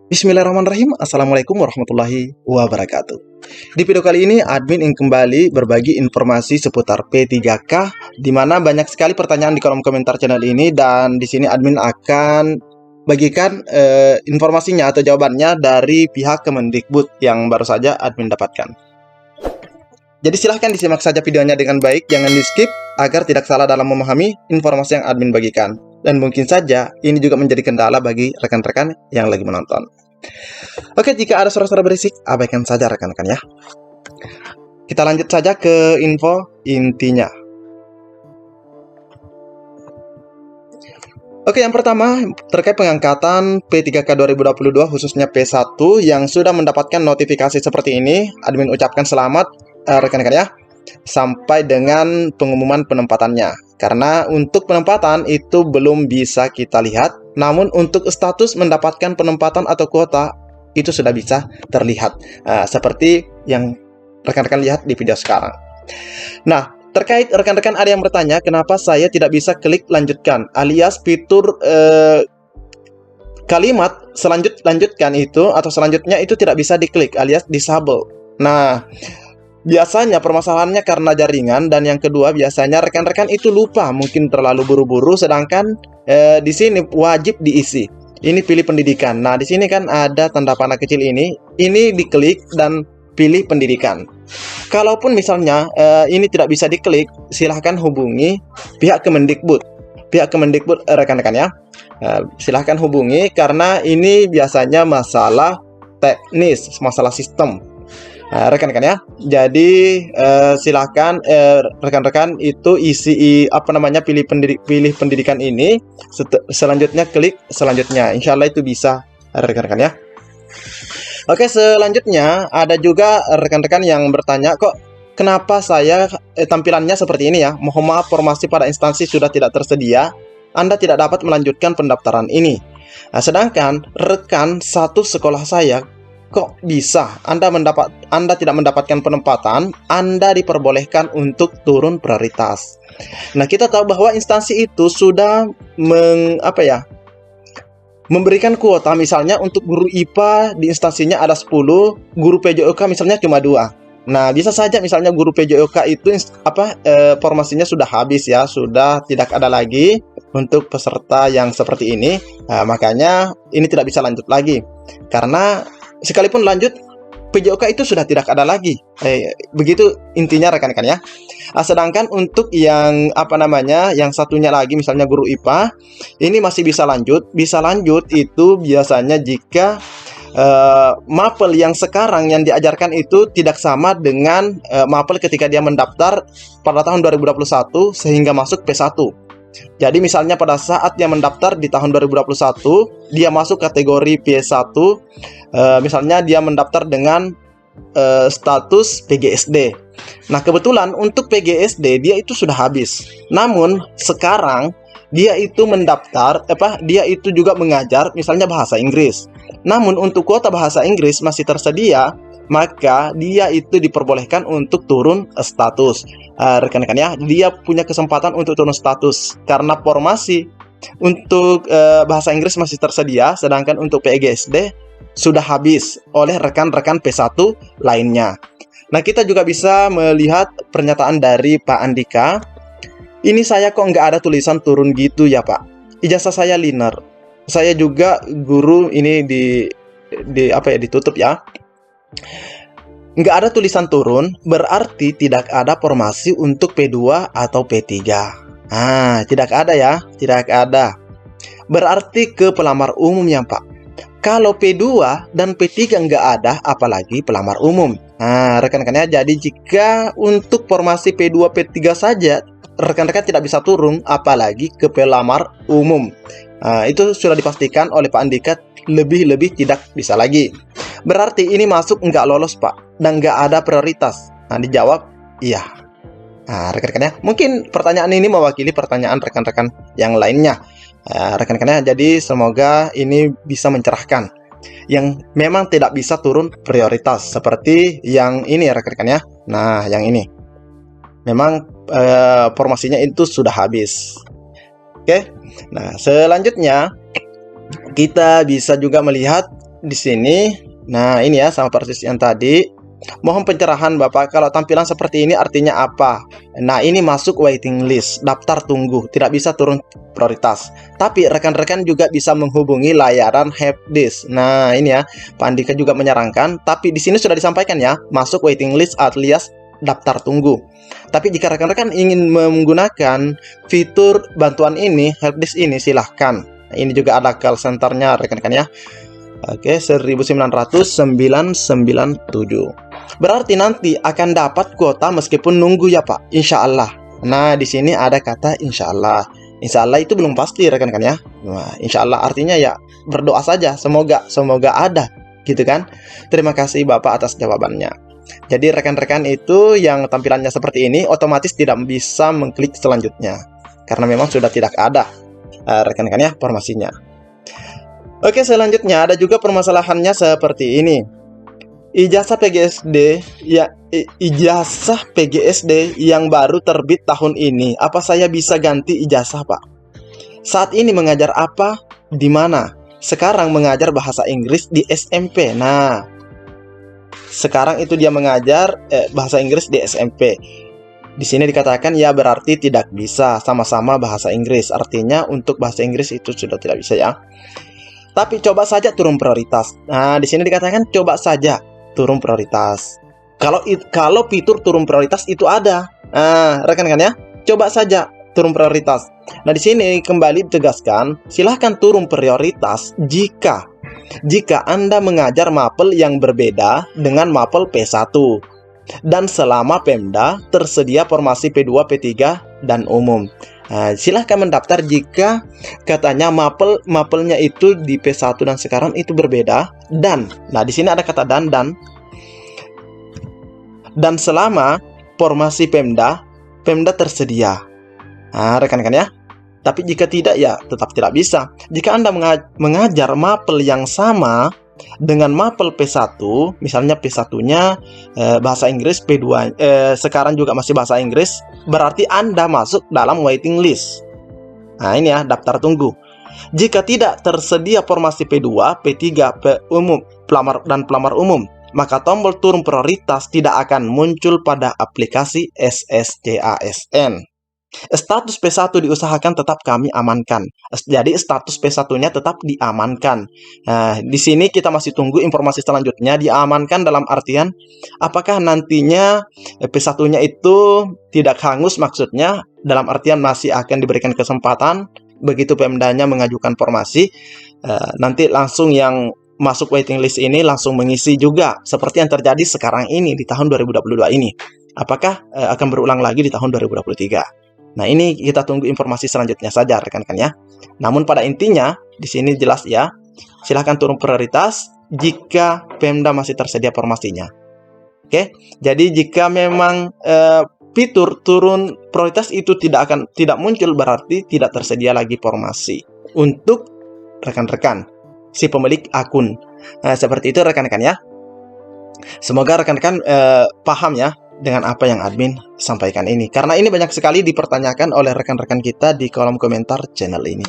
Bismillahirrahmanirrahim. Assalamualaikum warahmatullahi wabarakatuh. Di video kali ini, admin ingin kembali berbagi informasi seputar P3K, di mana banyak sekali pertanyaan di kolom komentar channel ini, dan di sini admin akan bagikan informasinya atau jawabannya dari pihak Kemendikbud yang baru saja admin dapatkan. Jadi silahkan disimak saja videonya dengan baik, jangan di skip agar tidak salah dalam memahami informasi yang admin bagikan. Dan mungkin saja ini juga menjadi kendala bagi rekan-rekan yang lagi menonton. Oke, jika ada suara-suara berisik, abaikan saja rekan-rekan ya. Kita lanjut saja ke info intinya. Oke, yang pertama terkait pengangkatan P3K 2022 khususnya P1 yang sudah mendapatkan notifikasi seperti ini, admin ucapkan selamat rekan-rekan ya, sampai dengan pengumuman penempatannya. Karena untuk penempatan itu belum bisa kita lihat, namun untuk status mendapatkan penempatan atau kuota itu sudah bisa terlihat, seperti yang rekan-rekan lihat di video sekarang. Nah, terkait rekan-rekan ada yang bertanya kenapa saya tidak bisa klik lanjutkan, alias fitur kalimat lanjutkan itu atau selanjutnya itu tidak bisa diklik, alias disable. Nah, biasanya permasalahannya karena jaringan, dan yang kedua biasanya rekan-rekan itu lupa, mungkin terlalu buru-buru, sedangkan di sini wajib diisi. Ini pilih pendidikan. Nah, di sini kan ada tanda panah kecil ini diklik dan pilih pendidikan. Kalaupun misalnya ini tidak bisa diklik, silahkan hubungi pihak Kemendikbud. Pihak Kemendikbud rekan-rekan ya. Silahkan hubungi karena ini biasanya masalah teknis, masalah sistem. Rekan-rekan ya, jadi silahkan rekan-rekan itu isi pilih pendidikan ini, selanjutnya klik selanjutnya, insya Allah itu bisa rekan-rekan ya. Oke, selanjutnya ada juga rekan-rekan yang bertanya, kok kenapa saya tampilannya seperti ini ya, mohon maaf formasi pada instansi sudah tidak tersedia, Anda tidak dapat melanjutkan pendaftaran ini. Sedangkan rekan satu sekolah saya, kok bisa Anda tidak mendapatkan penempatan, Anda diperbolehkan untuk turun prioritas. Nah, kita tahu bahwa instansi itu sudah memberikan kuota, misalnya untuk guru IPA di instansinya ada 10, guru PJOK misalnya cuma 2. Nah, bisa saja misalnya guru PJOK itu formasinya sudah habis ya, sudah tidak ada lagi untuk peserta yang seperti ini. Nah, makanya ini tidak bisa lanjut lagi. Karena sekalipun lanjut, PJOK itu sudah tidak ada lagi. Begitu intinya rekan-rekan ya. Sedangkan untuk yang yang satunya lagi, misalnya guru IPA, ini masih bisa lanjut. Bisa lanjut itu biasanya jika mapel yang sekarang yang diajarkan itu tidak sama dengan mapel ketika dia mendaftar pada tahun 2021 sehingga masuk P1. Jadi misalnya pada saat dia mendaftar di tahun 2021, dia masuk kategori P1, misalnya dia mendaftar dengan status PGSD. Nah, kebetulan untuk PGSD dia itu sudah habis. Namun sekarang dia itu dia itu juga mengajar misalnya bahasa Inggris. Namun untuk kuota bahasa Inggris masih tersedia, maka dia itu diperbolehkan untuk turun status. Rekan-rekan ya, dia punya kesempatan untuk turun status karena formasi untuk bahasa Inggris masih tersedia, sedangkan untuk PGSD sudah habis oleh rekan-rekan P1 lainnya. Nah, kita juga bisa melihat pernyataan dari Pak Andika. Ini saya kok nggak ada tulisan turun gitu ya Pak. Ijazah saya liner. Saya juga guru, ini ditutup ya. Nggak ada tulisan turun, berarti tidak ada formasi untuk P2 atau P3. Tidak ada ya, tidak ada. Berarti ke pelamar umum ya Pak. Kalau P2 dan P3 nggak ada, apalagi pelamar umum. Nah, rekan-rekannya, jadi jika untuk formasi P2, P3 saja, rekan-rekan tidak bisa turun, apalagi ke pelamar umum. Itu sudah dipastikan oleh Pak Andika, lebih-lebih tidak bisa lagi. Berarti ini masuk nggak lolos Pak, dan nggak ada prioritas. Nah, dijawab iya. Nah, rekan-rekannya, mungkin pertanyaan ini mewakili pertanyaan rekan-rekan yang lainnya. Rekan-rekannya, jadi semoga ini bisa mencerahkan yang memang tidak bisa turun prioritas seperti yang ini rekan-rekannya. Nah, yang ini memang formasinya itu sudah habis. Oke. Nah, selanjutnya Kita bisa juga melihat di sini. Nah, ini ya sama persis yang tadi. Mohon pencerahan Bapak, kalau tampilan seperti ini artinya apa? Nah, ini masuk waiting list, daftar tunggu, tidak bisa turun prioritas. Tapi rekan-rekan juga bisa menghubungi layanan helpdesk. Nah, ini ya, Pak Andika juga menyarankan, tapi di sini sudah disampaikan ya, masuk waiting list alias daftar tunggu. Tapi jika rekan-rekan ingin menggunakan fitur bantuan ini, helpdesk ini, silahkan. Nah, ini juga ada call centernya rekan-rekan ya. Oke, 1997. Berarti nanti akan dapat kuota meskipun nunggu ya Pak, insya Allah. Nah, di sini ada kata insya Allah. Insya Allah itu belum pasti rekan-rekan ya. Nah, insya Allah artinya ya berdoa saja, semoga ada, gitu kan. Terima kasih Bapak atas jawabannya. Jadi rekan-rekan itu yang tampilannya seperti ini otomatis tidak bisa mengklik selanjutnya karena memang sudah tidak ada rekan-rekan ya formasinya. Oke, selanjutnya ada juga permasalahannya seperti ini. Ijazah PGSD ya, ijazah PGSD yang baru terbit tahun ini. Apa saya bisa ganti ijazah, Pak? Saat ini mengajar apa? Di mana? Sekarang mengajar bahasa Inggris di SMP. Nah, sekarang itu dia mengajar bahasa Inggris di SMP. Di sini dikatakan ya berarti tidak bisa sama-sama bahasa Inggris. Artinya untuk bahasa Inggris itu sudah tidak bisa ya. Tapi coba saja turun prioritas. Nah, di sini dikatakan coba saja turun prioritas. Kalau fitur turun prioritas itu ada. Nah, rekan-rekan ya, coba saja turun prioritas. Nah, di sini kembali ditegaskan, silahkan turun prioritas jika Anda mengajar mapel yang berbeda dengan mapel P1 dan selama Pemda tersedia formasi P2, P3 dan umum. Nah, silahkan mendaftar jika katanya mapelnya itu di P1 dan sekarang itu berbeda dan nah di sini ada kata dan selama formasi Pemda tersedia. Nah, rekan-rekan ya. Tapi jika tidak ya tetap tidak bisa. Jika Anda mengajar mapel yang sama dengan mapel P1, misalnya P1-nya bahasa Inggris, P2 sekarang juga masih bahasa Inggris, berarti Anda masuk dalam waiting list. Nah, ini ya daftar tunggu. Jika tidak tersedia formasi P2, P3, umum, pelamar umum, maka tombol turun prioritas tidak akan muncul pada aplikasi SSCASN. Status P1 diusahakan tetap kami amankan. Jadi status P1-nya tetap diamankan. Nah, di sini kita masih tunggu informasi selanjutnya. Diamankan dalam artian apakah nantinya P1-nya itu tidak hangus, maksudnya dalam artian masih akan diberikan kesempatan begitu Pemdanya mengajukan formasi, nanti langsung yang masuk waiting list ini langsung mengisi juga seperti yang terjadi sekarang ini di tahun 2022 ini. Apakah akan berulang lagi di tahun 2023? Nah, ini kita tunggu informasi selanjutnya saja rekan-rekan ya. Namun pada intinya di sini jelas ya, silahkan turun prioritas jika Pemda masih tersedia formasinya. Oke, jadi jika memang fitur turun prioritas itu tidak muncul, berarti tidak tersedia lagi formasi untuk rekan-rekan si pemilik akun. Seperti itu rekan-rekan ya. Semoga rekan-rekan paham ya dengan apa yang admin sampaikan ini. Karena ini banyak sekali dipertanyakan oleh rekan-rekan kita di kolom komentar channel ini.